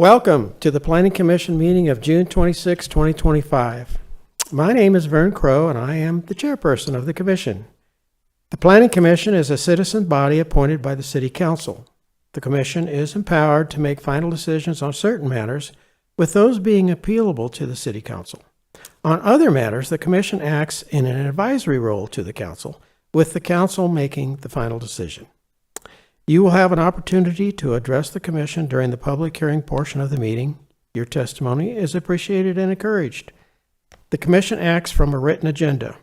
Welcome to the Planning Commission meeting of June 26, 2025. My name is Vern Crow, and I am the chairperson of the commission. The Planning Commission is a citizen body appointed by the City Council. The commission is empowered to make final decisions on certain matters, with those being appealable to the City Council. On other matters, the commission acts in an advisory role to the council, with the council making the final decision. You will have an opportunity to address the commission during the public hearing portion of the meeting. Your testimony is appreciated and encouraged. The commission acts from a written agenda.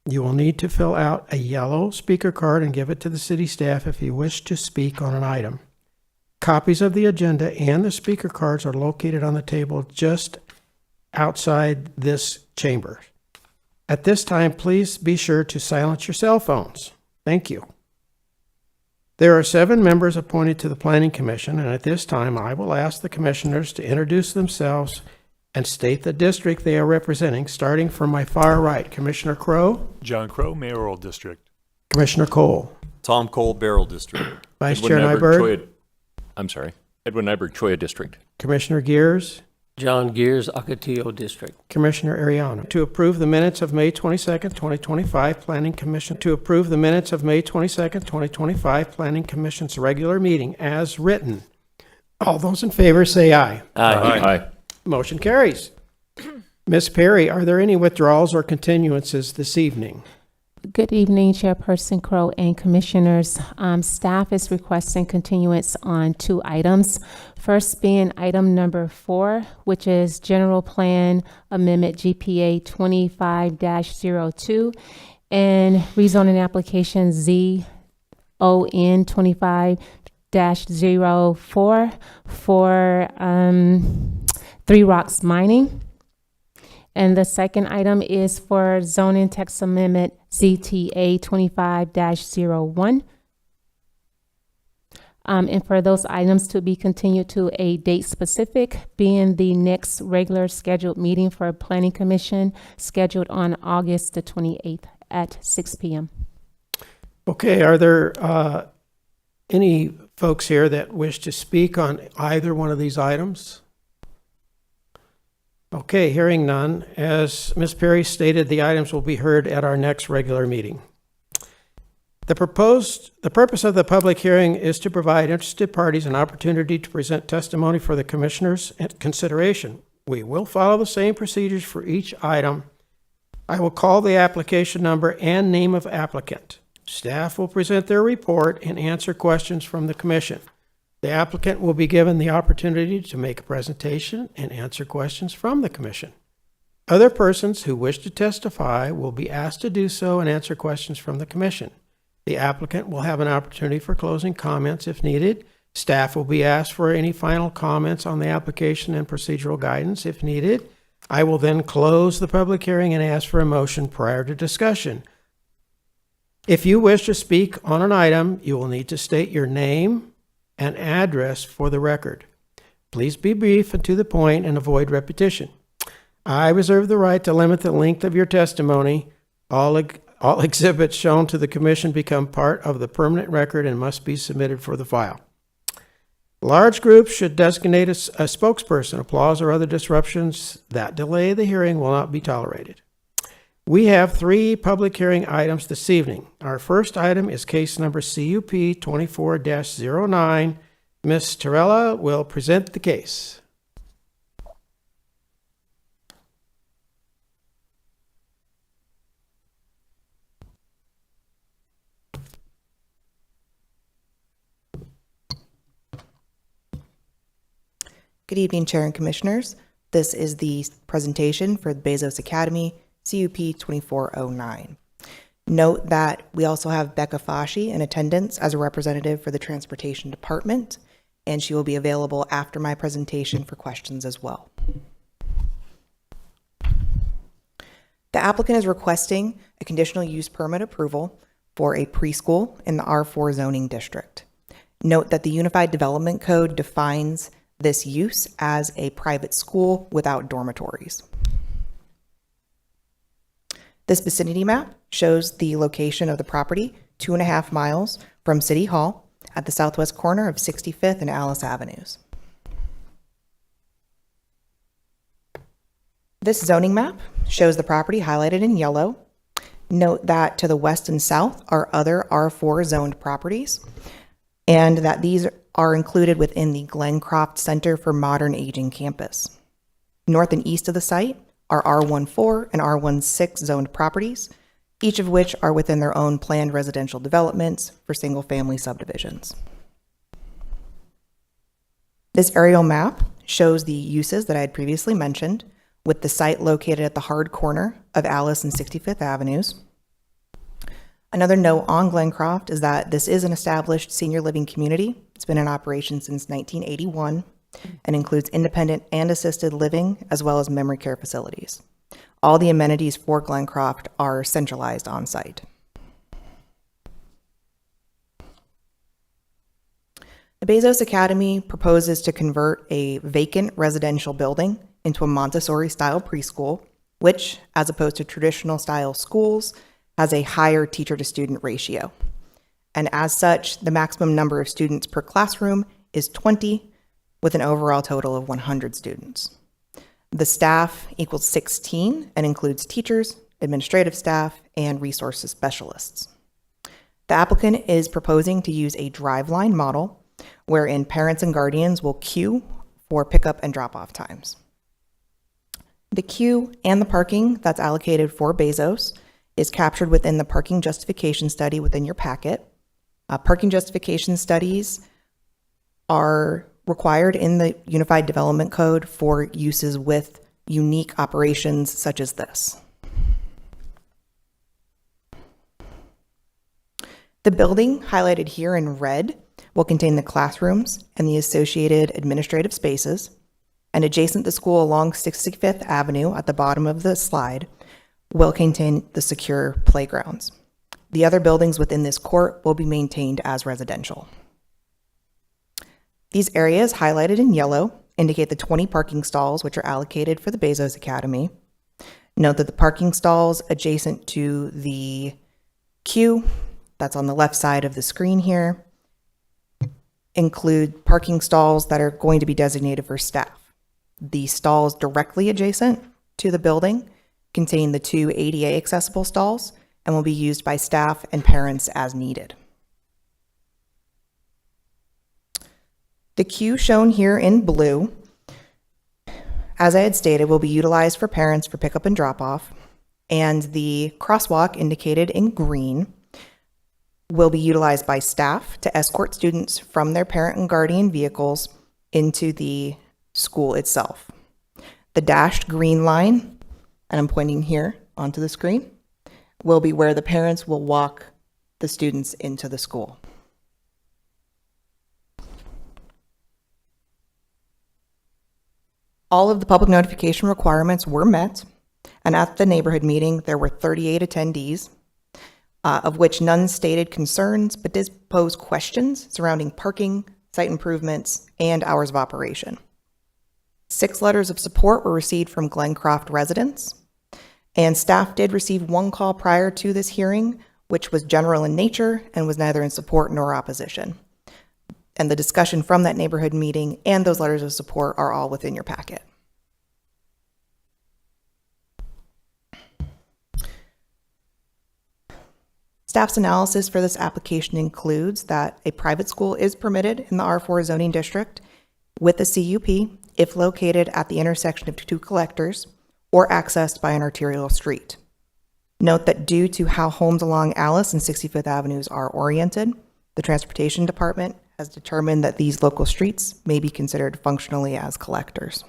You will need to fill out a yellow speaker card and give it to the city staff if you wish to speak on an item. Copies of the agenda and the speaker cards are located on the table just outside this chamber. At this time, please be sure to silence your cell phones. Thank you. There are 7 members appointed to the Planning Commission, and at this time, I will ask the commissioners to introduce themselves and state the district they are representing, starting from my far right. Commissioner Crow. John Crow, Mayoral District. Commissioner Cole. Tom Cole, Barrel District. Vice Chair Nyberg. Edwin Nyberg, Choya District. Commissioner Gears. John Gears, Ocotillo District. Commissioner Ariano. To approve the minutes of May 22nd, 2025, Planning Commission. To approve the minutes of May 22nd, 2025, Planning Commission's regular meeting as written. All those in favor say aye. Aye. Motion carries. Ms. Perry, are there any withdrawals or continuances this evening? Good evening, Chairperson Crow and Commissioners. Staff is requesting continuance on 2 items. First being item number 4, which is General Plan Amendment GPA 25-02 and rezoning application ZON 25-04 for Three Rocks Mining. And the second item is for zoning text amendment ZTA 25-01. And for those items to be continued to a date specific, being the next regular scheduled meeting for Planning Commission, scheduled on August the 28th at 6 p.m. Okay, are there any folks here that wish to speak on either one of these items? Okay, hearing none. As Ms. Perry stated, the items will be heard at our next regular meeting. The purpose of the public hearing is to provide interested parties an opportunity to present testimony for the commissioners' consideration. We will follow the same procedures for each item. I will call the application number and name of applicant. Staff will present their report and answer questions from the commission. The applicant will be given the opportunity to make a presentation and answer questions from the commission. Other persons who wish to testify will be asked to do so and answer questions from the commission. The applicant will have an opportunity for closing comments if needed. Staff will be asked for any final comments on the application and procedural guidance if needed. I will then close the public hearing and ask for a motion prior to discussion. If you wish to speak on an item, you will need to state your name and address for the record. Please be brief and to the point and avoid repetition. I reserve the right to limit the length of your testimony. All exhibits shown to the commission become part of the permanent record and must be submitted for the file. Large groups should designate a spokesperson. Applause or other disruptions that delay the hearing will not be tolerated. We have 3 public hearing items this evening. Our first item is case number CUP 24-09. Ms. Torella will present the case. Good evening, Chair and Commissioners. This is the presentation for the Bezos Academy CUP 2409. Note that we also have Becca Fasci in attendance as a representative for the Transportation Department, and she will be available after my presentation for questions as well. The applicant is requesting a conditional use permit approval for a preschool in the R4 zoning district. Note that the Unified Development Code defines this use as a private school without dormitories. This vicinity map shows the location of the property 2.5 miles from City Hall at the southwest corner of 65th and Alice Avenues. This zoning map shows the property highlighted in yellow. Note that to the west and south are other R4 zoned properties, and that these are included within the Glencroft Center for Modern Aging campus. North and east of the site are R14 and R16 zoned properties, each of which are within their own planned residential developments for single-family subdivisions. This aerial map shows the uses that I had previously mentioned, with the site located at the hard corner of Alice and 65th Avenues. Another note on Glencroft is that this is an established senior living community. It's been in operation since 1981 and includes independent and assisted living as well as memory care facilities. All the amenities for Glencroft are centralized on site. The Bezos Academy proposes to convert a vacant residential building into a Montessori-style preschool, which, as opposed to traditional style schools, has a higher teacher-to-student ratio. And as such, the maximum number of students per classroom is 20, with an overall total of 100 students. The staff equals 16 and includes teachers, administrative staff, and resources specialists. The applicant is proposing to use a driveline model wherein parents and guardians will queue for pickup and drop-off times. The queue and the parking that's allocated for Bezos is captured within the parking justification study within your packet. Parking justification studies are required in the Unified Development Code for uses with unique operations such as this. The building highlighted here in red will contain the classrooms and the associated administrative spaces, and adjacent to the school along 65th Avenue at the bottom of the slide will contain the secure playgrounds. The other buildings within this court will be maintained as residential. These areas highlighted in yellow indicate the 20 parking stalls which are allocated for the Bezos Academy. Note that the parking stalls adjacent to the queue, that's on the left side of the screen here, include parking stalls that are going to be designated for staff. The stalls directly adjacent to the building contain the 2 ADA accessible stalls and will be used by staff and parents as needed. The queue shown here in blue, as I had stated, will be utilized for parents for pickup and drop-off, and the crosswalk indicated in green will be utilized by staff to escort students from their parent and guardian vehicles into the school itself. The dashed green line, and I'm pointing here onto the screen, will be where the parents will walk the students into the school. All of the public notification requirements were met, and at the neighborhood meeting, there were 38 attendees, of which none stated concerns, but did pose questions surrounding parking, site improvements, and hours of operation. 6 letters of support were received from Glencroft residents, and staff did receive 1 call prior to this hearing, which was general in nature and was neither in support nor opposition. And the discussion from that neighborhood meeting and those letters of support are all within your packet. Staff's analysis for this application includes that a private school is permitted in the R4 zoning district with a CUP if located at the intersection of 2 collectors or accessed by an arterial street. Note that due to how homes along Alice and 65th Avenues are oriented, the Transportation Department has determined that these local streets may be considered functionally as collectors.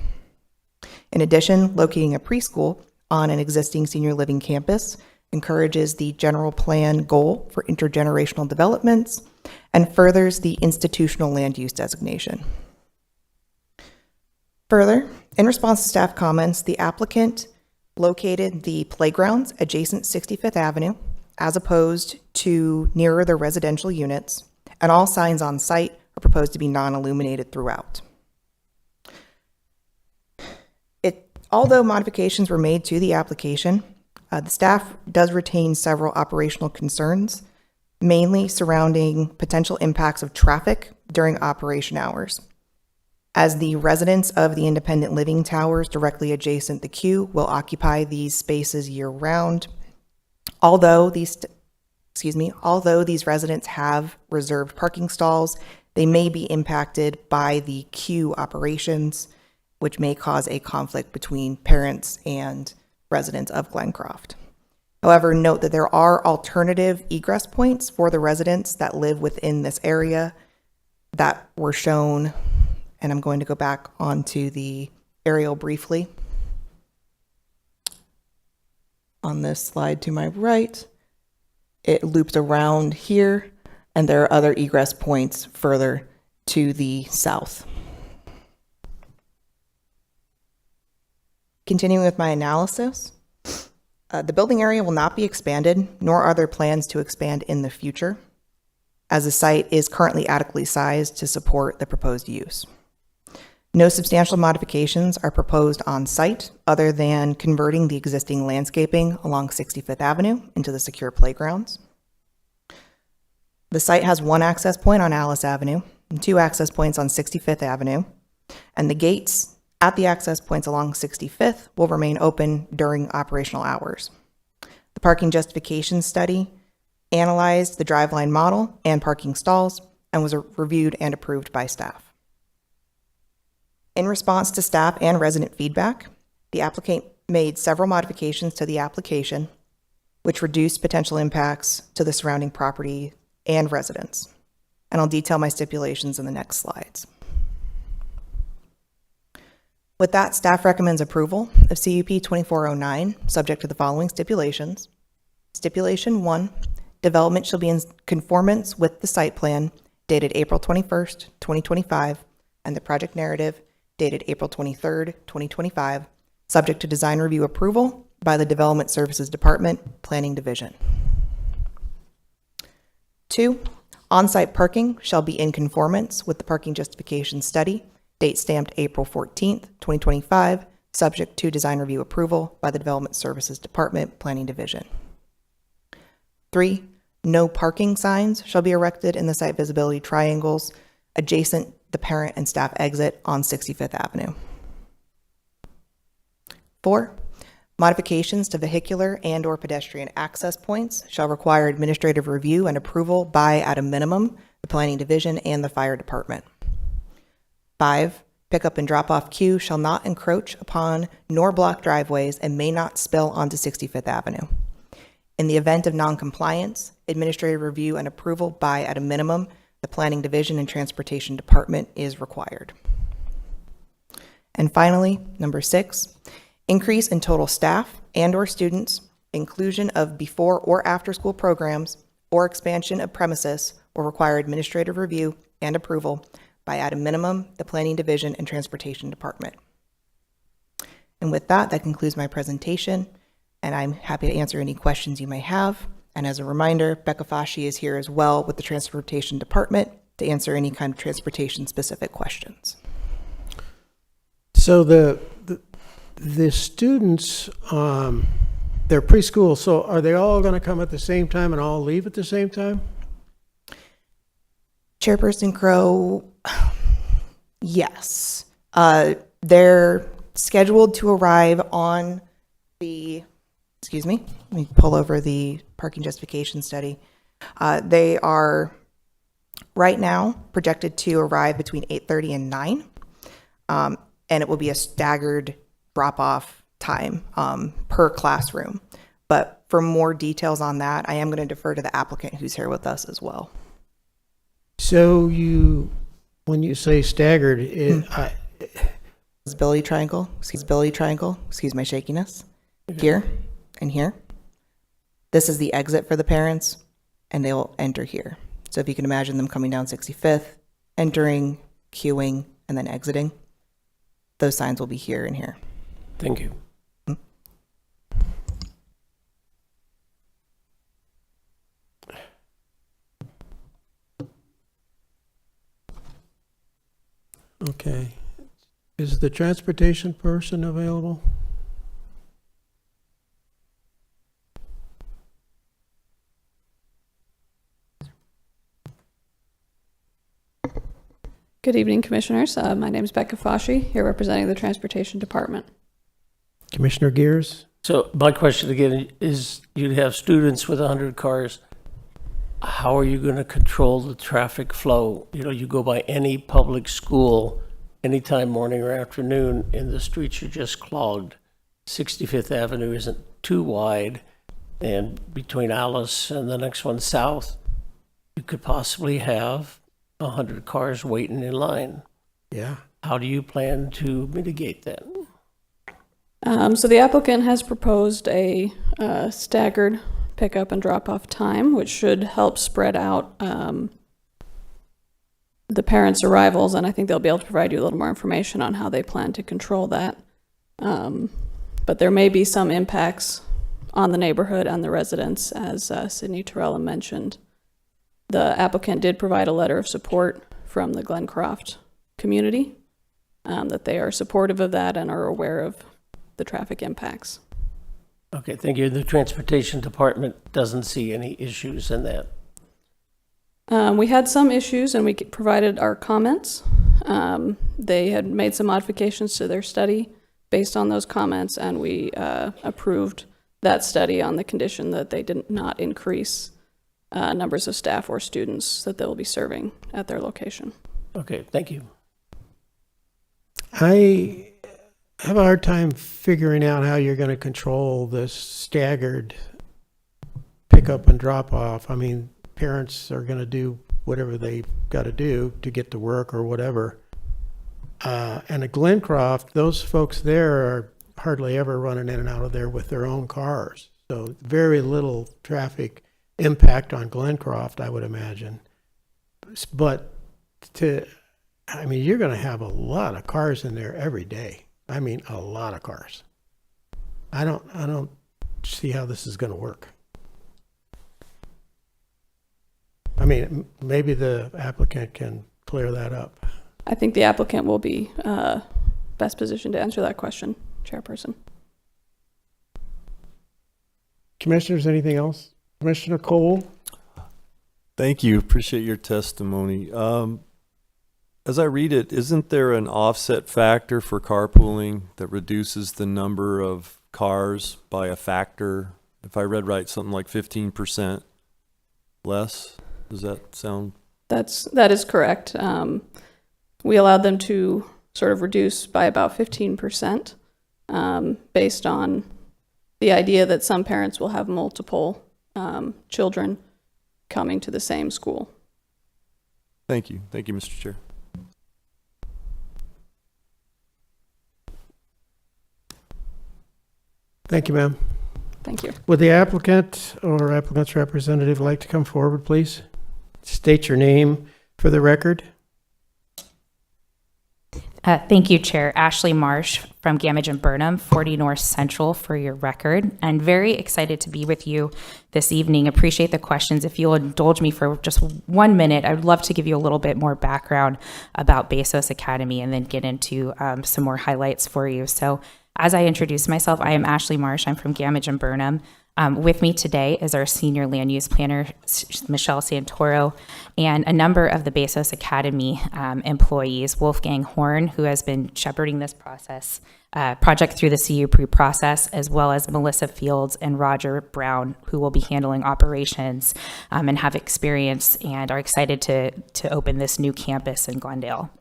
In addition, locating a preschool on an existing senior living campus encourages the general plan goal for intergenerational developments and furthers the institutional land use designation. Further, in response to staff comments, the applicant located the playgrounds adjacent 65th Avenue as opposed to nearer the residential units, and all signs on site are proposed to be non-illuminated throughout. Although modifications were made to the application, the staff does retain several operational concerns, mainly surrounding potential impacts of traffic during operation hours. as the residents of the independent living towers directly adjacent the queue will occupy these spaces year-round. Although these residents have reserved parking stalls, they may be impacted by the queue operations, which may cause a conflict between parents and residents of Glencroft. However, note that there are alternative egress points for the residents that live within this area that were shown, and I'm going to go back onto the aerial briefly on this slide to my right. It loops around here, and there are other egress points further to the south. Continuing with my analysis, the building area will not be expanded, nor are there plans to expand in the future, as the site is currently adequately sized to support the proposed use. No substantial modifications are proposed on site other than converting the existing landscaping along 65th Avenue into the secure playgrounds. The site has one access point on Alice Avenue and two access points on 65th Avenue, and the gates at the access points along 65th will remain open during operational hours. The parking justification study analyzed the driveline model and parking stalls and was reviewed and approved by staff. In response to staff and resident feedback, the applicant made several modifications to the application, which reduced potential impacts to the surrounding property and residents. And I'll detail my stipulations in the next slides. With that, staff recommends approval of CUP 2409, subject to the following stipulations. Stipulation 1, development shall be in conformance with the site plan dated April 21st, 2025, and the project narrative dated April 23rd, 2025, subject to design review approval by the Development Services Department, Planning Division. 2, on-site parking shall be in conformance with the parking justification study, date stamped April 14th, 2025, subject to design review approval by the Development Services Department, Planning Division. 3, no parking signs shall be erected in the site visibility triangles adjacent the parent and staff exit on 65th Avenue. 4, modifications to vehicular and/or pedestrian access points shall require administrative review and approval by, at a minimum, the Planning Division and the Fire Department. 5, pickup and drop-off queue shall not encroach upon nor block driveways and may not spill onto 65th Avenue. In the event of noncompliance, administrative review and approval by, at a minimum, the Planning Division and Transportation Department is required. And finally, number 6, increase in total staff and/or students, inclusion of before or after school programs, or expansion of premises will require administrative review and approval by, at a minimum, the Planning Division and Transportation Department. And with that, that concludes my presentation, and I'm happy to answer any questions you may have. And as a reminder, Becca Fasci is here as well with the Transportation Department to answer any kind of transportation-specific questions. So the students, they're preschool, so are they all going to come at the same time and all leave at the same time? Chairperson Crow, yes. They're scheduled to arrive on the, let me pull over the parking justification study. They are right now projected to arrive between 8:30 and 9, and it will be a staggered drop-off time per classroom. But for more details on that, I am going to defer to the applicant who's here with us as well. So when you say staggered, Visibility triangle, excuse my shakiness, here and here. This is the exit for the parents, and they will enter here. So if you can imagine them coming down 65th, entering, queuing, and then exiting, those signs will be here and here. Thank you. okay. Is the transportation person available? Good evening, Commissioners. My name is Becca Foschi, here representing the Transportation Department. Commissioner Gears? So my question again is, you have students with 100 cars. How are you going to control the traffic flow? You know, you go by any public school anytime, morning or afternoon, and the streets are just clogged. 65th Avenue isn't too wide, and between Alice and the next one south, you could possibly have 100 cars waiting in line. Yeah. How do you plan to mitigate that? So the applicant has proposed a staggered pickup and drop-off time, which should help spread out the parents' arrivals, and I think they'll be able to provide you a little more information on how they plan to control that. But there may be some impacts on the neighborhood and the residents, as Sydney Torella mentioned. The applicant did provide a letter of support from the Glencroft community, that they are supportive of that and are aware of the traffic impacts. Okay, thank you. The Transportation Department doesn't see any issues in that. We had some issues and we provided our comments. They had made some modifications to their study based on those comments, and we approved that study on the condition that they did not increase numbers of staff or students that they'll be serving at their location. Okay, thank you. I have a hard time figuring out how you're going to control this staggered pickup and drop off. I mean, parents are going to do whatever they've got to do to get to work or whatever. And at Glencroft, those folks there are hardly ever running in and out of there with their own cars. So very little traffic impact on Glencroft, I would imagine. But you're going to have a lot of cars in there every day. I mean, a lot of cars. I don't see how this is going to work. I mean, maybe the applicant can clear that up. I think the applicant will be best positioned to answer that question, Chairperson. Commissioners, anything else? Commissioner Cole? Thank you. Appreciate your testimony. As I read it, isn't there an offset factor for carpooling that reduces the number of cars by a factor? If I read right, something like 15% less. Does that sound? That is correct. We allowed them to sort of reduce by about 15% based on the idea that some parents will have multiple children coming to the same school. Thank you. Thank you, Mr. Chair. Thank you, ma'am. Thank you. Would the applicant or applicant's representative like to come forward, please? State your name for the record. Thank you, Chair. Ashley Marsh from Gamage and Burnham, 40 North Central, for your record. And very excited to be with you this evening. Appreciate the questions. If you'll indulge me for just 1 minute, I would love to give you a little bit more background about Bezos Academy and then get into some more highlights for you. So as I introduce myself, I am Ashley Marsh. I'm from Gamage and Burnham. With me today is our senior land use planner, Michelle Santoro, and a number of the Bezos Academy employees, Wolfgang Horn, who has been shepherding this project through the CUP process, as well as Melissa Fields and Roger Brown, who will be handling operations and have experience and are excited to open this new campus in Glendale.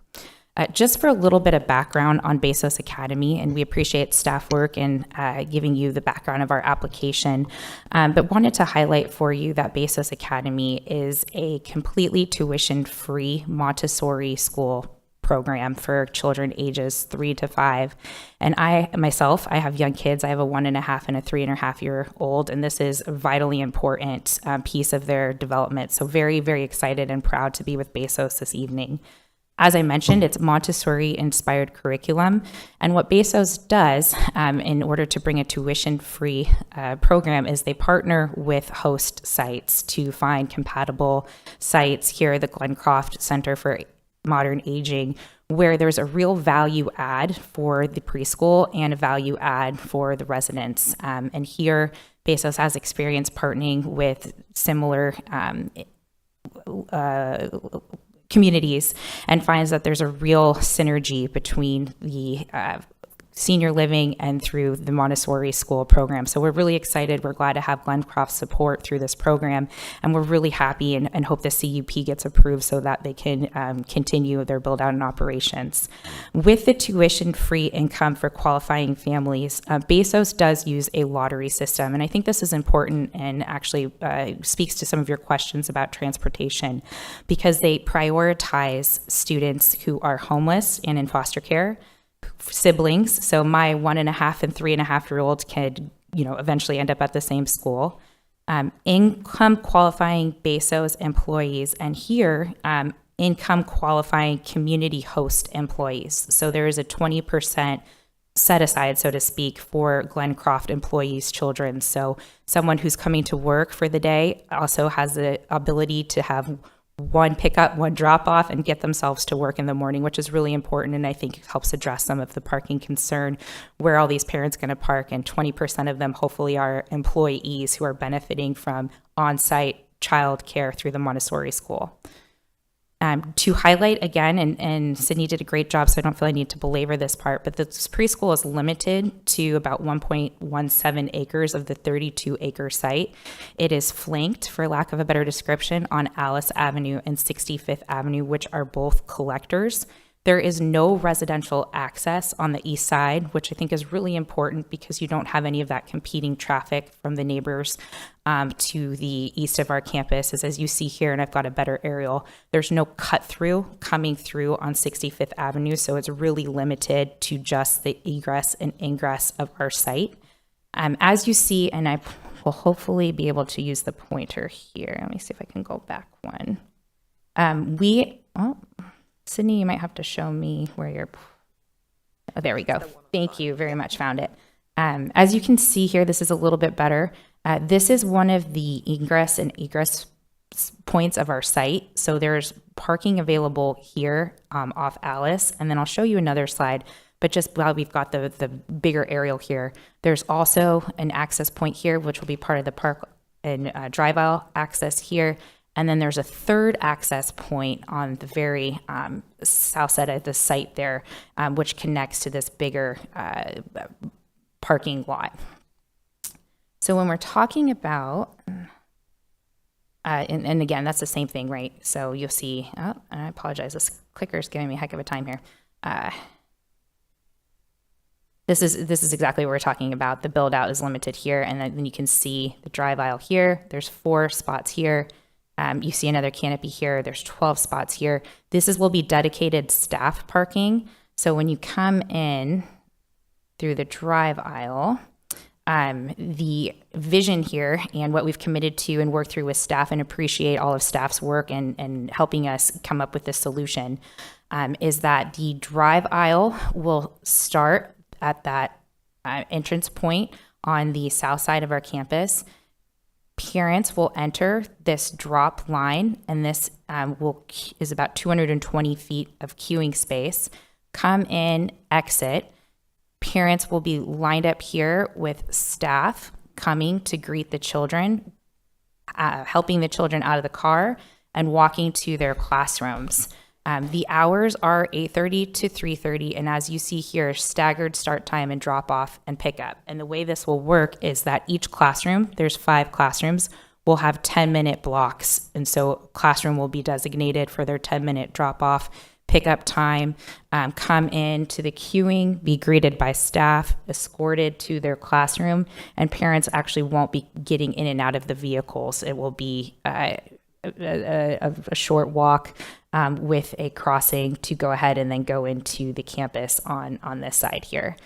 Just for a little bit of background on Bezos Academy, and we appreciate staff work in giving you the background of our application, but wanted to highlight for you that Bezos Academy is a completely tuition-free Montessori school program for children ages 3 to 5. And I have young kids. I have a 1.5 and a 3.5 year old, and this is a vitally important piece of their development. So very, very excited and proud to be with Bezos this evening. As I mentioned, it's Montessori-inspired curriculum, and what Bezos does in order to bring a tuition-free program is they partner with host sites to find compatible sites here at the Glencroft Center for Modern Aging, where there's a real value add for the preschool and a value add for the residents. And here, Bezos has experience partnering with similar communities and finds that there's a real synergy between the senior living and through the Montessori school program. So we're really excited. We're glad to have Glencroft support through this program, and we're really happy and hope the CUP gets approved so that they can continue their build out and operations. With the tuition-free income for qualifying families, Bezos does use a lottery system, and I think this is important and actually speaks to some of your questions about transportation, because they prioritize students who are homeless and in foster care, siblings. So my 1.5 and 3.5-year-old could, eventually end up at the same school. Income qualifying Bezos employees, and here, income qualifying community host employees. So there is a 20% set aside, so to speak, for Glencroft employees' children. So someone who's coming to work for the day also has the ability to have one pickup, one drop off, and get themselves to work in the morning, which is really important. And I think it helps address some of the parking concern. Where are all these parents going to park? And 20% of them hopefully are employees who are benefiting from on-site childcare through the Montessori school. To highlight again, and Sydney did a great job, so I don't feel I need to belabor this part, but this preschool is limited to about 1.17 acres of the 32-acre site. It is flanked, for lack of a better description, on Alice Avenue and 65th Avenue, which are both collectors. There is no residential access on the east side, which I think is really important because you don't have any of that competing traffic from the neighbors to the east of our campus. As you see here, and I've got a better aerial, there's no cut through coming through on 65th Avenue, so it's really limited to just the egress and ingress of our site. As you see, and I will hopefully be able to use the pointer here. Let me see if I can go back one. Sydney, you might have to show me where you're. Oh, there we go. Thank you very much. Found it. As you can see here, this is a little bit better. This is one of the ingress and egress points of our site. So there's parking available here off Alice. And then I'll show you another slide. But just while we've got the bigger aerial here, there's also an access point here, which will be part of the park and drive aisle access here. And then there's a third access point on the very south side of the site there, which connects to this bigger parking lot. So when we're talking about, and again, that's the same thing, right? So you'll see, and I apologize, this clicker is giving me a heck of a time here. This is exactly what we're talking about. The build out is limited here, and then you can see the drive aisle here. There's 4 spots here. You see another canopy here. There's 12 spots here. Will be dedicated staff parking. So when you come in through the drive aisle, the vision here and what we've committed to and work through with staff, and appreciate all of staff's work and helping us come up with this solution, is that the drive aisle will start at that entrance point on the south side of our campus. Parents will enter this drop line, and this is about 220 feet of queuing space. Come in, exit. Parents will be lined up here with staff coming to greet the children, helping the children out of the car, and walking to their classrooms. The hours are 8:30 to 3:30, and as you see here, staggered start time and drop off and pick up. And the way this will work is that each classroom, there's 5 classrooms, will have 10-minute blocks. And so classroom will be designated for their 10-minute drop off, pick up time, come in to the queuing, be greeted by staff, escorted to their classroom, and parents actually won't be getting in and out of the vehicles. It will be a short walk with a crossing to go ahead and then go into the campus on this side here.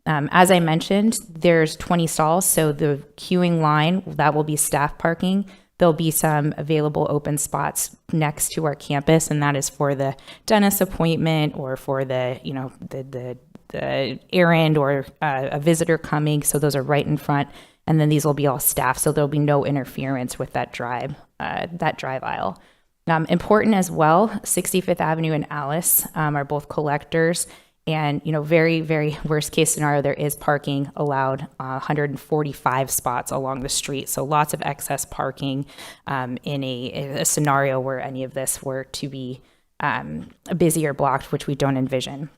As I mentioned, there's 20 stalls, so the queuing line, that will be staff parking. There'll be some available open spots next to our campus, and that is for the dentist appointment or for the errand or a visitor coming. So those are right in front, and then these will be all staff, so there'll be no interference with that drive aisle. Important as well, 65th Avenue and Alice are both collectors, and very, very worst case scenario, there is parking allowed, 145 spots along the street, so lots of excess parking in a scenario where any of this were to be busy or blocked, which we don't envision.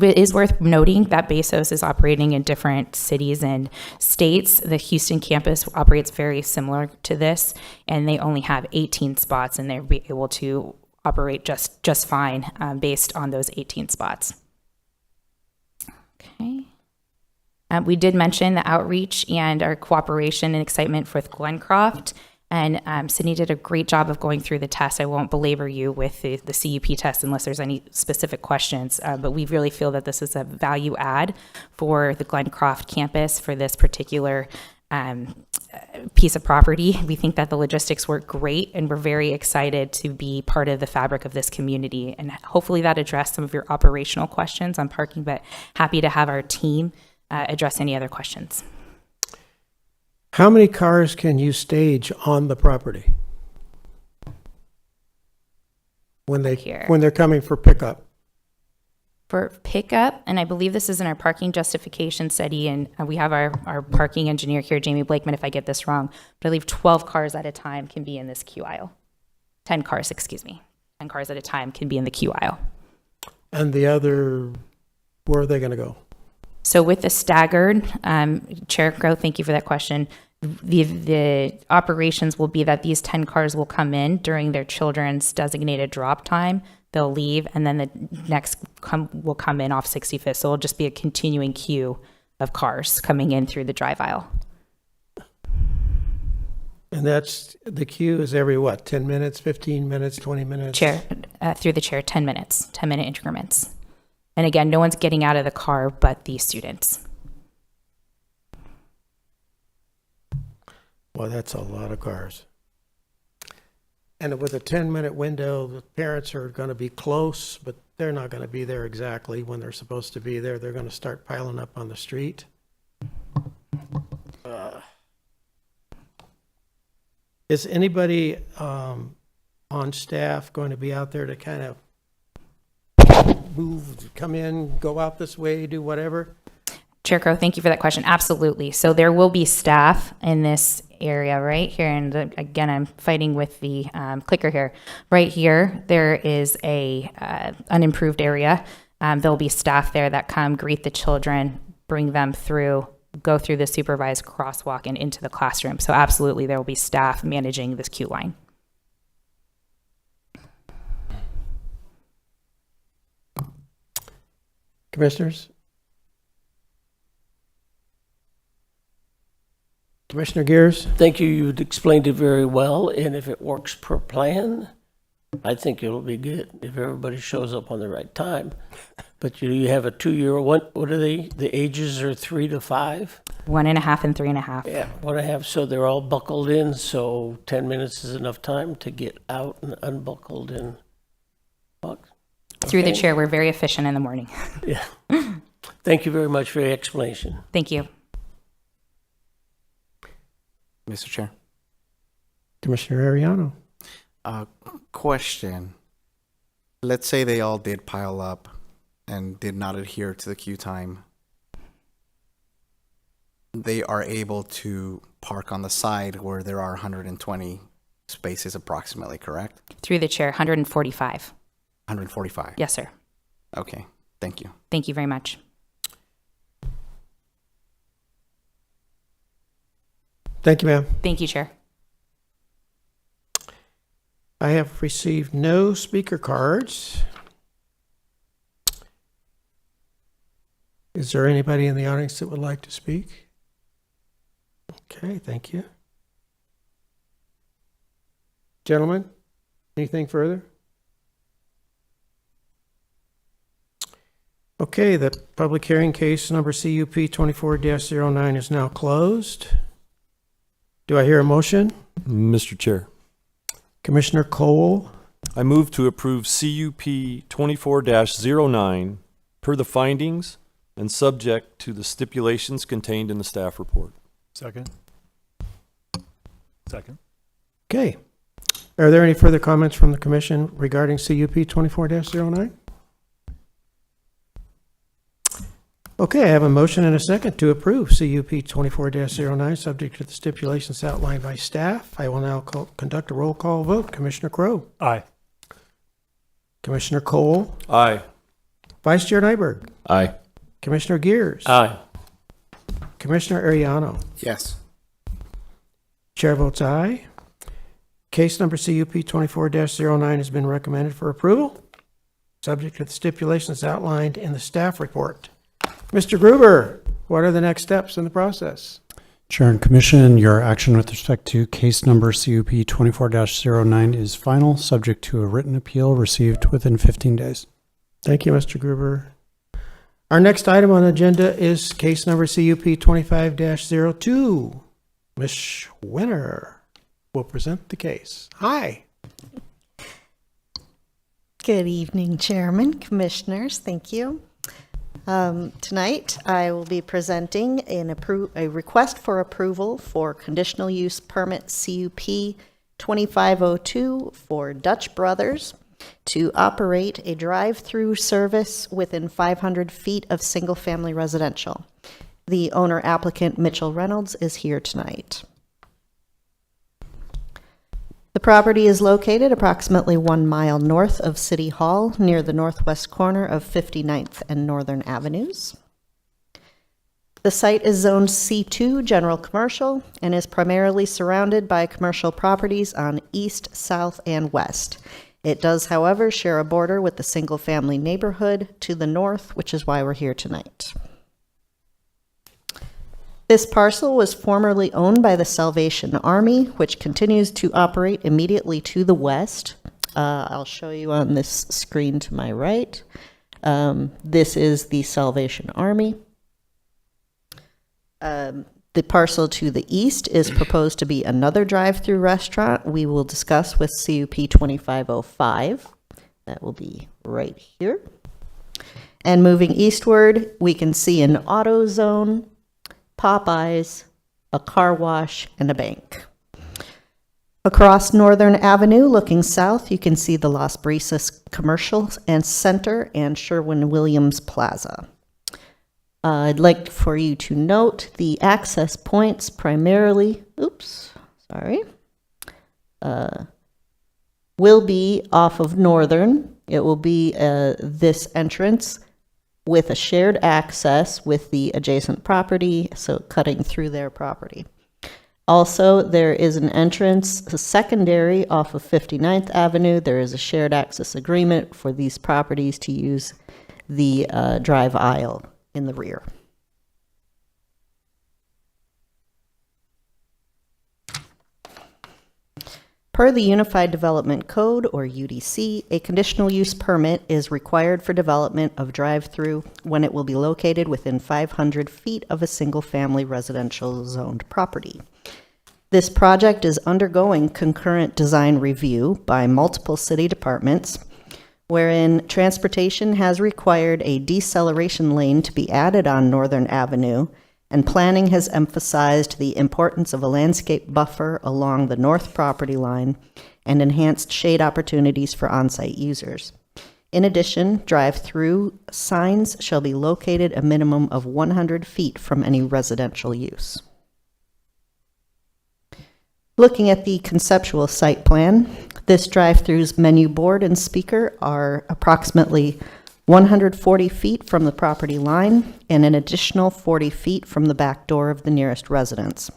It is worth noting that Bezos is operating in different cities and states. The Houston campus operates very similar to this, and they only have 18 spots, and they'll be able to operate just fine based on those 18 spots. Okay. We did mention the outreach and our cooperation and excitement with Glencroft. And Sydney did a great job of going through the test. I won't belabor you with the CUP test unless there's any specific questions, but we really feel that this is a value add for the Glencroft campus for this particular piece of property. We think that the logistics work great, and we're very excited to be part of the fabric of this community. And hopefully that addressed some of your operational questions on parking, but happy to have our team address any other questions. How many cars can you stage on the property? When they're coming for pickup? For pickup, and I believe this is in our parking justification study, and we have our parking engineer here, Jamie Blakeman, if I get this wrong, but I believe 12 cars at a time can be in this queue aisle. 10 cars, excuse me. 10 cars at a time can be in the queue aisle. And the other, where are they going to go? So with the staggered, Chair Crow, thank you for that question. The operations will be that these 10 cars will come in during their children's designated drop time. They'll leave, and then the next will come in off 65th. So it'll just be a continuing queue of cars coming in through the drive aisle. And that's, the queue is every what, 10 minutes, 15 minutes, 20 minutes? Chair, through the chair, 10 minutes, 10-minute increments. And again, no one's getting out of the car but the students. Well, that's a lot of cars. And with a 10-minute window, the parents are going to be close, but they're not going to be there exactly when they're supposed to be there. They're going to start piling up on the street. Is anybody on staff going to be out there to kind of move, come in, go out this way, do whatever? Chair Crow, thank you for that question. Absolutely. So there will be staff in this area right here. And again, I'm fighting with the clicker here. Right here, there is a unimproved area. There'll be staff there that come greet the children, bring them through, go through the supervised crosswalk and into the classroom. So absolutely, there will be staff managing this queue line. Commissioners? Commissioner Gears? Thank you. You've explained it very well, and if it works per plan, I think it'll be good if everybody shows up on the right time. But you have a 2-year, what are they? The ages are 3 to 5? 1.5 and 3.5. Yeah, 1.5. So they're all buckled in, so 10 minutes is enough time to get out and unbuckled and walk. Through the Okay. chair, we're very efficient in the morning. Yeah. Thank you very much for your explanation. Thank you. Mr. Chair. Commissioner Ariano? Question. Let's say they all did pile up and did not adhere to the queue time. They are able to park on the side where there are 120 spaces approximately, correct? Through the chair, 145. 145? Yes, sir. Okay, thank you. Thank you very much. Thank you, ma'am. Thank you, Chair. I have received no speaker cards. Is there anybody in the audience that would like to speak? Okay, thank you. Gentlemen, anything further? Okay, the public hearing case number CUP 24-09 is now closed. Do I hear a motion? Mr. Chair, Commissioner Cole, I move to approve CUP 24-09 per the findings and subject to the stipulations contained in the staff report. Second. Second. okay. Are there any further comments from the commission regarding CUP 24-09? Okay, I have a motion and a second to approve CUP 24-09, subject to the stipulations outlined by staff. I will now conduct a roll call vote. Commissioner Crowe? Aye. Commissioner Cole, Aye. Vice Chair Nyberg, Aye. Commissioner Gears, Aye. Commissioner Ariano. Yes. Chair votes aye. Case number CUP 24-09 has been recommended for approval, subject to the stipulations outlined in the staff report. Mr. Gruber, what are the next steps in the process? Chair and Commission, your action with respect to case number CUP 24-09 is final, subject to a written appeal received within 15 days. Thank you, Mr. Gruber. Our next item on the agenda is case number CUP 25-02. Ms. Schwinner will present the case. Hi. Good evening, Chairman, Commissioners. Thank you. Tonight, I will be presenting a request for approval for conditional use permit CUP 2502 for Dutch Brothers to operate a drive-through service within 500 feet of single-family residential. The owner applicant, Mitchell Reynolds, is here tonight. The property is located approximately 1 mile north of City Hall, near the northwest corner of 59th and Northern Avenues. The site is zoned C2 General Commercial and is primarily surrounded by commercial properties on east, south, and west. It does, however, share a border with the single-family neighborhood to the north, which is why we're here tonight. This parcel was formerly owned by the Salvation Army, which continues to operate immediately to the west. I'll show you on this screen to my right. This is the Salvation Army. The parcel to the east is proposed to be another drive-through restaurant we will discuss with CUP 2505. That will be right here. And moving eastward, we can see an auto zone, Popeyes, a car wash, and a bank. Across Northern Avenue, looking south, you can see the Las Brisas Commercial and Center and Sherwin-Williams Plaza. I'd like for you to note the access points primarily, will be off of Northern. It will be this entrance with a shared access with the adjacent property, so cutting through their property. Also, there is an entrance, a secondary off of 59th Avenue. There is a shared access agreement for these properties to use the drive aisle in the rear. Per the Unified Development Code, or UDC, a conditional use permit is required for development of drive-through when it will be located within 500 feet of a single-family residential zoned property. This project is undergoing concurrent design review by multiple city departments, wherein transportation has required a deceleration lane to be added on Northern Avenue, and planning has emphasized the importance of a landscape buffer along the north property line and enhanced shade opportunities for on-site users. In addition, drive-through signs shall be located a minimum of 100 feet from any residential use. Looking at the conceptual site plan, this drive-through's menu board and speaker are approximately 140 feet from the property line and an additional 40 feet from the back door of the nearest residence.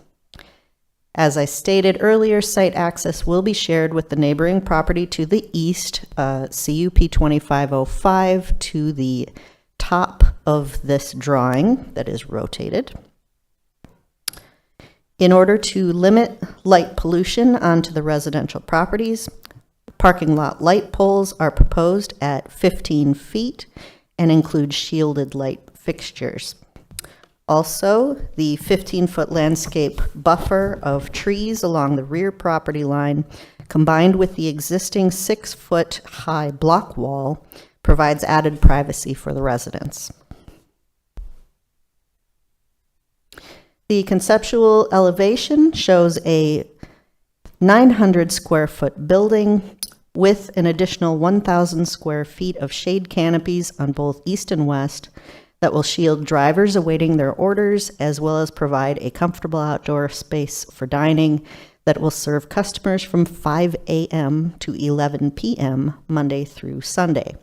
As I stated earlier, site access will be shared with the neighboring property to the east, CUP 2505, to the top of this drawing that is rotated. In order to limit light pollution onto the residential properties, parking lot light poles are proposed at 15 feet and include shielded light fixtures. Also, the 15-foot landscape buffer of trees along the rear property line, combined with the existing 6-foot high block wall, provides added privacy for the residents. The conceptual elevation shows a 900 square foot building with an additional 1,000 square feet of shade canopies on both east and west that will shield drivers awaiting their orders, as well as provide a comfortable outdoor space for dining. that will serve customers from 5 a.m. to 11 p.m. Monday through Sunday.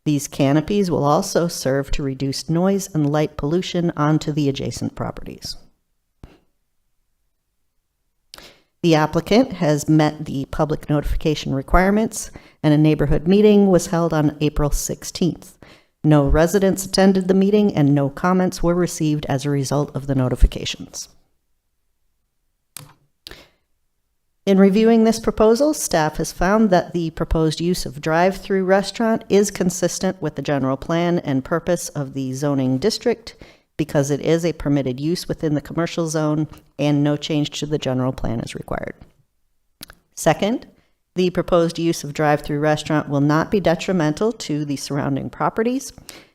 These canopies will also serve to reduce noise and light pollution onto the adjacent properties. The applicant has met the public notification requirements, and a neighborhood meeting was held on April 16th. No residents attended the meeting, and no comments were received as a result of the notifications. In reviewing this proposal, staff has found that the proposed use of drive-through restaurant is consistent with the general plan and purpose of the zoning district because it is a permitted use within the commercial zone and no change to the general plan is required. Second, the proposed use of drive-through restaurant will not be detrimental to the surrounding properties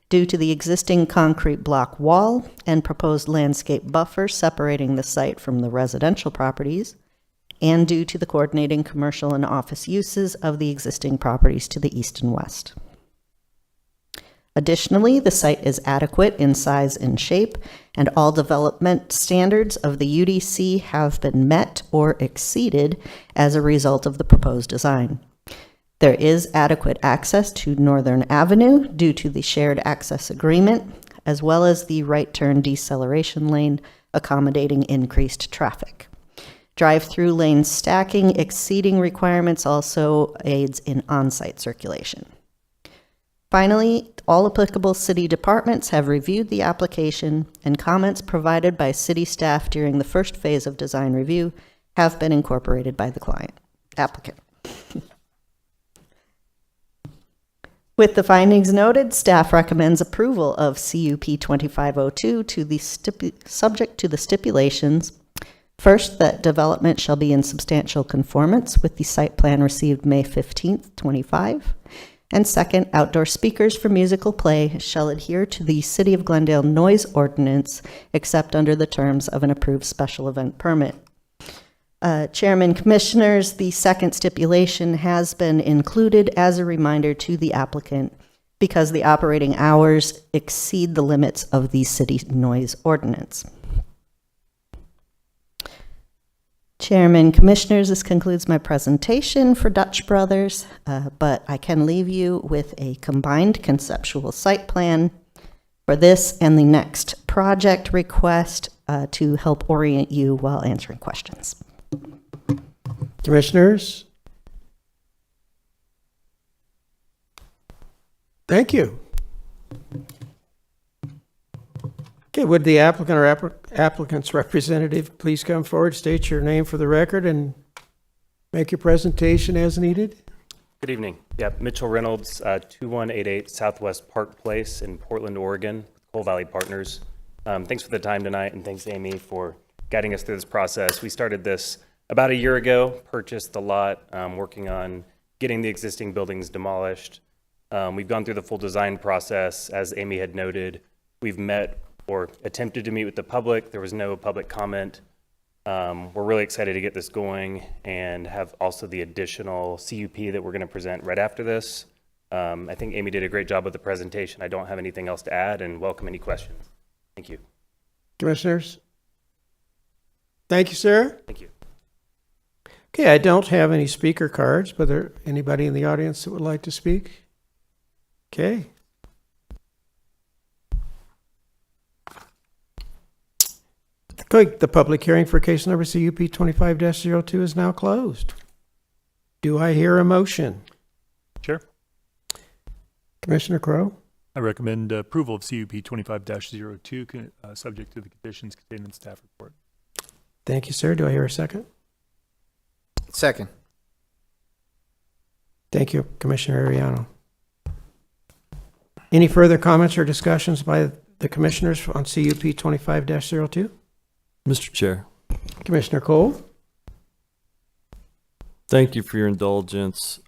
due to the existing concrete block wall and proposed landscape buffer separating the site from the residential properties, and due to the coordinating commercial and office uses of the existing properties to the east and west. Additionally, the site is adequate in size and shape, and all development standards of the UDC have been met or exceeded as a result of the proposed design. There is adequate access to Northern Avenue due to the shared access agreement, as well as the right turn deceleration lane accommodating increased traffic. Drive-through lane stacking exceeding requirements also aids in on-site circulation. Finally, all applicable city departments have reviewed the application, and comments provided by city staff during the first phase of design review have been incorporated by the applicant. With the findings noted, staff recommends approval of CUP 2502 subject to the stipulations. First, that development shall be in substantial conformance with the site plan received May 15th, 25. And second, outdoor speakers for musical play shall adhere to the City of Glendale noise ordinance, except under the terms of an approved special event permit. Chairman, Commissioners, the second stipulation has been included as a reminder to the applicant because the operating hours exceed the limits of the city noise ordinance. Chairman, Commissioners, this concludes my presentation for Dutch Brothers, but I can leave you with a combined conceptual site plan for this and the next project request to help orient you while answering questions. Commissioners? Thank you. Okay, would the applicant or applicant's representative please come forward, state your name for the record, and make your presentation as needed? Good evening. Yeah, Mitchell Reynolds, 2188 Southwest Park Place in Portland, Oregon, Coal Valley Partners. Thanks for the time tonight, and thanks, Amy, for guiding us through this process. We started this about a year ago, purchased the lot, working on getting the existing buildings demolished. We've gone through the full design process. As Amy had noted, we've met or attempted to meet with the public. There was no public comment. We're really excited to get this going and have also the additional CUP that we're going to present right after this. I think Amy did a great job with the presentation. I don't have anything else to add and welcome any questions. Thank you. Commissioners? Thank you, sir. Thank you. Okay, I don't have any speaker cards, but there anybody in the audience that would like to speak? Okay. The public hearing for case number CUP 25-02 is now closed. Do I hear a motion? Sure. Commissioner Crowe? I recommend approval of CUP 25-02, subject to the conditions contained in staff report. Thank you, sir. Do I hear a second? Second. Thank you, Commissioner Ariano. Any further comments or discussions by the commissioners on CUP 25-02? Mr. Chair, Commissioner Cole? thank you for your indulgence.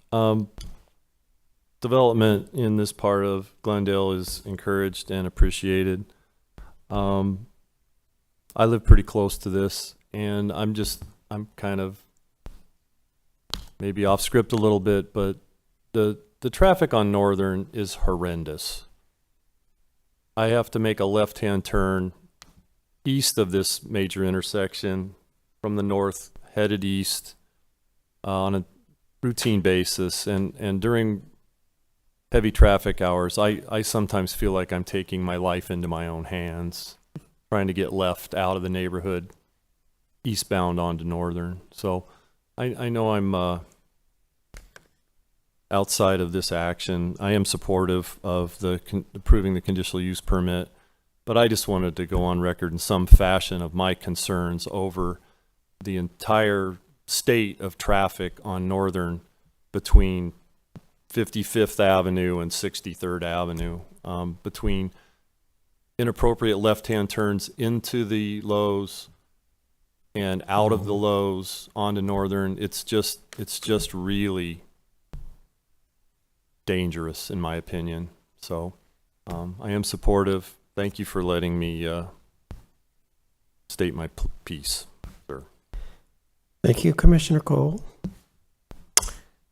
Development in this part of Glendale is encouraged and appreciated. I live pretty close to this, and I'm kind of maybe off script a little bit, but the traffic on Northern is horrendous. I have to make a left-hand turn east of this major intersection from the north headed east on a routine basis, and during heavy traffic hours, I sometimes feel like I'm taking my life into my own hands, trying to get left out of the neighborhood eastbound onto Northern. So I know I'm outside of this action. I am supportive of approving the conditional use permit, but I just wanted to go on record in some fashion of my concerns over the entire state of traffic on Northern between 55th Avenue and 63rd Avenue, between inappropriate left-hand turns into the Lowe's and out of the Lowe's onto Northern. It's just really dangerous, in my opinion. So I am supportive. Thank you for letting me state my piece, sir. Thank you, Commissioner Cole.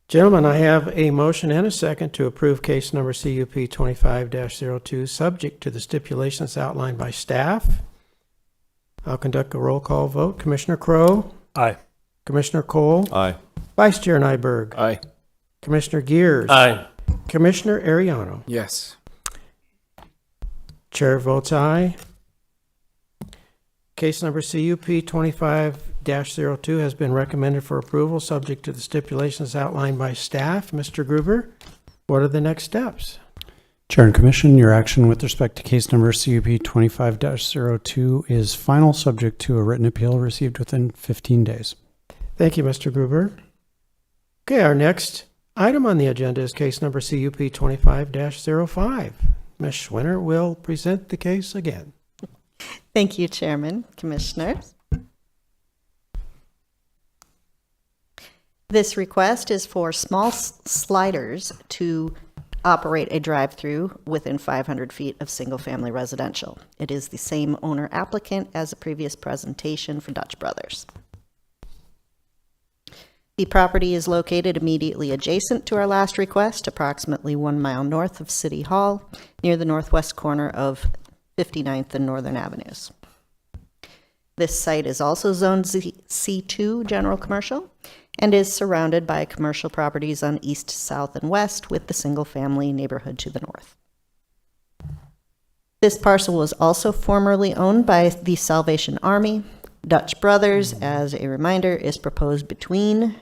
Gentlemen, I have a motion and a second to approve case number CUP 25-02, subject to the stipulations outlined by staff. I'll conduct a roll call vote. Commissioner Crowe? Aye. Commissioner Cole? Aye. Vice Chair Nyberg? Aye. Commissioner Gears? Aye. Commissioner Ariano? Yes. Chair votes aye. Case number CUP 25-02 has been recommended for approval, subject to the stipulations outlined by staff. Mr. Gruber, what are the next steps? Chair and Commission, your action with respect to case number CUP 25-02 is final, subject to a written appeal received within 15 days. Thank you, Mr. Gruber. Okay, our next item on the agenda is case number CUP 25-05. Ms. Schwinner will present the case again. Thank you, Chairman, Commissioners. This request is for small sliders to operate a drive-through within 500 feet of single-family residential. It is the same owner applicant as the previous presentation for Dutch Brothers. The property is located immediately adjacent to our last request, approximately 1 mile north of City Hall, near the northwest corner of 59th and Northern Avenues. This site is also zoned C2 General Commercial and is surrounded by commercial properties on east, south, and west, with the single-family neighborhood to the north. This parcel was also formerly owned by the Salvation Army. Dutch Brothers, as a reminder, is proposed between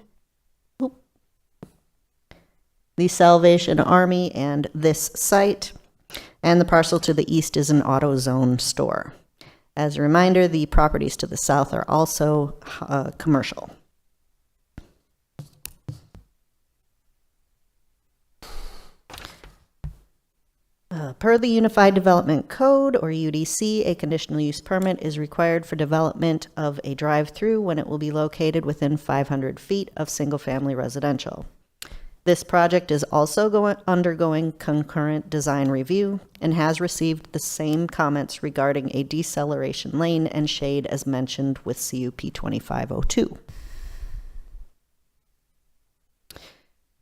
the Salvation Army and this site, and the parcel to the east is an AutoZone store. As a reminder, the properties to the south are also commercial. Per the Unified Development Code, or UDC, a conditional use permit is required for development of a drive-through when it will be located within 500 feet of single-family residential. This project is also undergoing concurrent design review and has received the same comments regarding a deceleration lane and shade as mentioned with CUP 2502.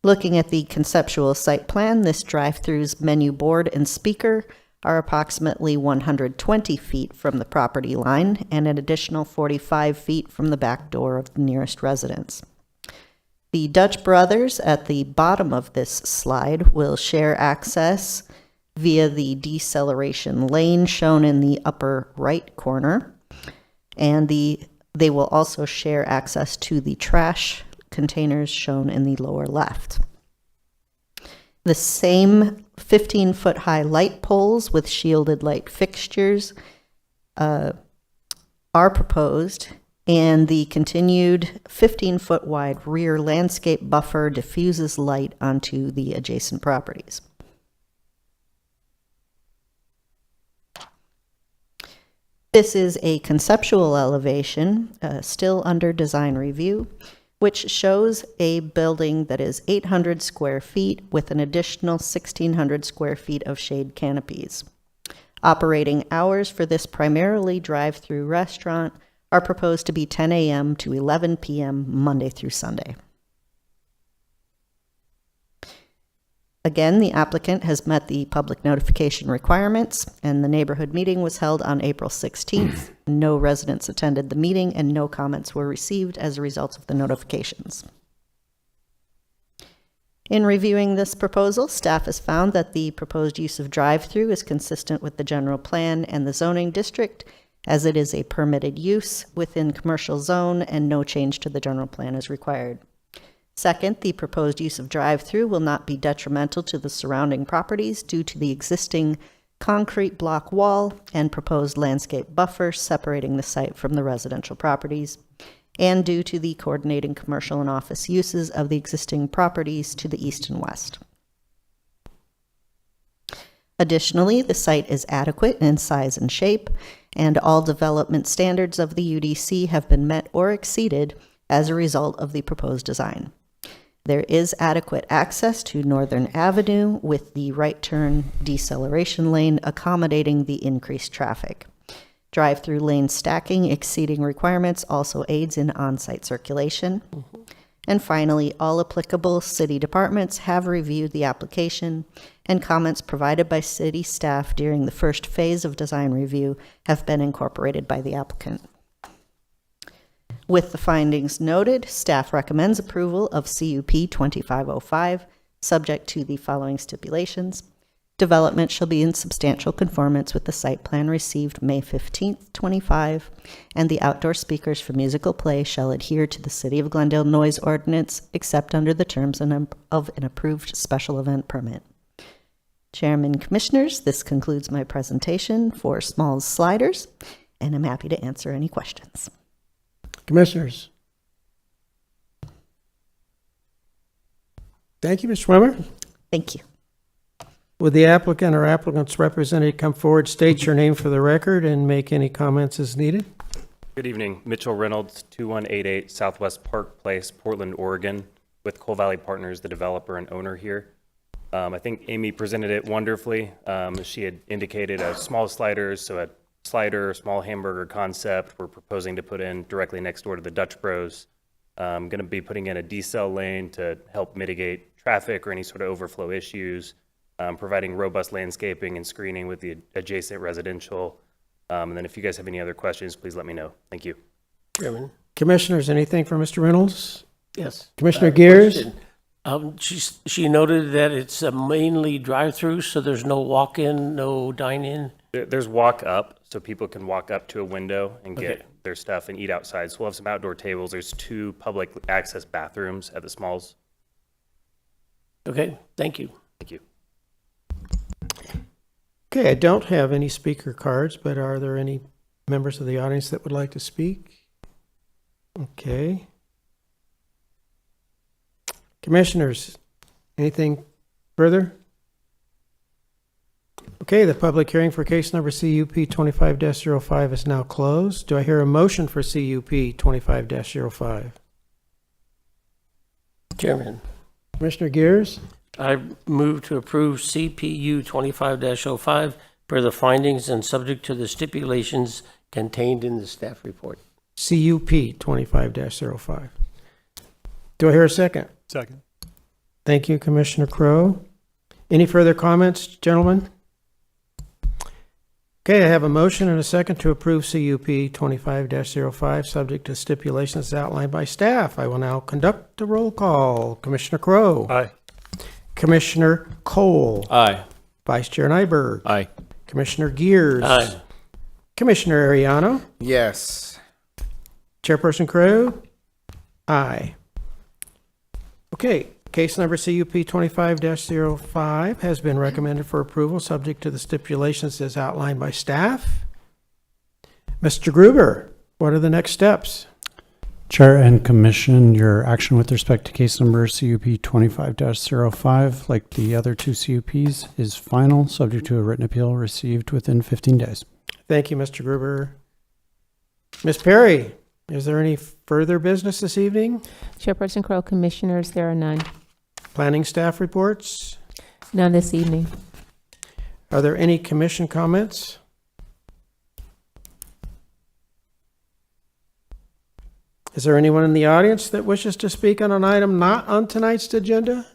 Looking at the conceptual site plan, this drive-through's menu board and speaker are approximately 120 feet from the property line and an additional 45 feet from the back door of the nearest residence. The Dutch Brothers at the bottom of this slide will share access via the deceleration lane shown in the upper right corner, and they will also share access to the trash containers shown in the lower left. The same 15-foot high light poles with shielded light fixtures are proposed, and the continued 15-foot wide rear landscape buffer diffuses light onto the adjacent properties. This is a conceptual elevation, still under design review, which shows a building that is 800 square feet with an additional 1,600 square feet of shade canopies. Operating hours for this primarily drive-through restaurant are proposed to be 10 a.m. to 11 p.m. Monday through Sunday. Again, the applicant has met the public notification requirements, and the neighborhood meeting was held on April 16th. No residents attended the meeting, and no comments were received as a result of the notifications. In reviewing this proposal, staff has found that the proposed use of drive-through is consistent with the general plan and the zoning district, as it is a permitted use within commercial zone and no change to the general plan is required. Second, the proposed use of drive-through will not be detrimental to the surrounding properties due to the existing concrete block wall and proposed landscape buffer separating the site from the residential properties, and due to the coordinating commercial and office uses of the existing properties to the east and west. Additionally, the site is adequate in size and shape, and all development standards of the UDC have been met or exceeded as a result of the proposed design. There is adequate access to Northern Avenue with the right turn deceleration lane accommodating the increased traffic. Drive-through lane stacking exceeding requirements also aids in on-site circulation. And finally, all applicable city departments have reviewed the application, and comments provided by city staff during the first phase of design review have been incorporated by the applicant. With the findings noted, staff recommends approval of CUP 2505, subject to the following stipulations. Development shall be in substantial conformance with the site plan received May 15th, 25, and the outdoor speakers for musical play shall adhere to the City of Glendale noise ordinance, except under the terms of an approved special event permit. Chairman, Commissioners, this concludes my presentation for Smalls Sliders, and I'm happy to answer any questions. Commissioners? Thank you, Ms. Schwimmer. Thank you. Would the applicant or applicant's representative come forward, state your name for the record, and make any comments as needed? Good evening. Mitchell Reynolds, 2188 Southwest Park Place, Portland, Oregon, with Coal Valley Partners, the developer and owner here. I think Amy presented it wonderfully. She had indicated a small sliders, so a slider, small hamburger concept we're proposing to put in directly next door to the Dutch Bros. Going to be putting in a decel lane to help mitigate traffic or any sort of overflow issues, providing robust landscaping and screening with the adjacent residential. And then if you guys have any other questions, please let me know. Thank you. Chairman? Commissioners, anything for Mr. Reynolds? Yes. Commissioner Gears? She noted that it's mainly drive-through, so there's no walk-in, no dine-in. There's walk up, so people can walk up to a window and get Okay. their stuff and eat outside. So we'll have some outdoor tables. There's 2 public access bathrooms at the Smalls. Okay, thank you. Thank you. Okay, I don't have any speaker cards, but are there any members of the audience that would like to speak? Okay. Commissioners, anything further? Okay, the public hearing for case number CUP 25-05 is now closed. Do I hear a motion for CUP 25-05? Chairman, Commissioner Gears? I move to approve CPU 25-05 per the findings and subject to the stipulations contained in the staff report. CUP 25-05. Do I hear a second? Second. Thank you, Commissioner Crowe. Any further comments, gentlemen? Okay, I have a motion and a second to approve CUP 25-05, subject to stipulations outlined by staff. I will now conduct a roll call. Commissioner Crowe. Aye. Commissioner Cole. Aye. Vice Chair Nyberg. Aye. Commissioner Gears. Aye. Commissioner Ariano. Yes. Chairperson Crowe. Aye. Okay, case number CUP 25-05 has been recommended for approval, subject to the stipulations as outlined by staff. Mr. Gruber, what are the next steps? Chair and Commission, your action with respect to case number CUP 25-05, like the other 2 CUPs, is final, subject to a written appeal received within 15 days. Thank you, Mr. Gruber. Ms. Perry, is there any further business this evening? Chairperson Crowe, Commissioners, there are none. Planning staff reports? None this evening. Are there any commission comments? Is there anyone in the audience that wishes to speak on an item not on tonight's agenda?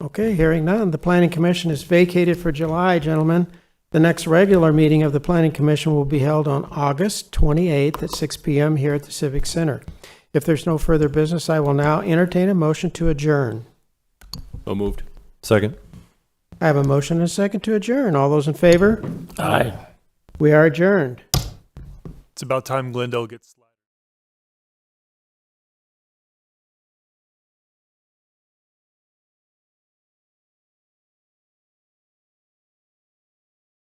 Okay, hearing none. The Planning Commission is vacated for July, gentlemen. The next regular meeting of the Planning Commission will be held on August 28th at 6 p.m. here at the Civic Center. If there's no further business, I will now entertain a motion to adjourn. So moved. Second. I have a motion and a second to adjourn. All those in favor? Aye. We are adjourned. It's about time Glendale gets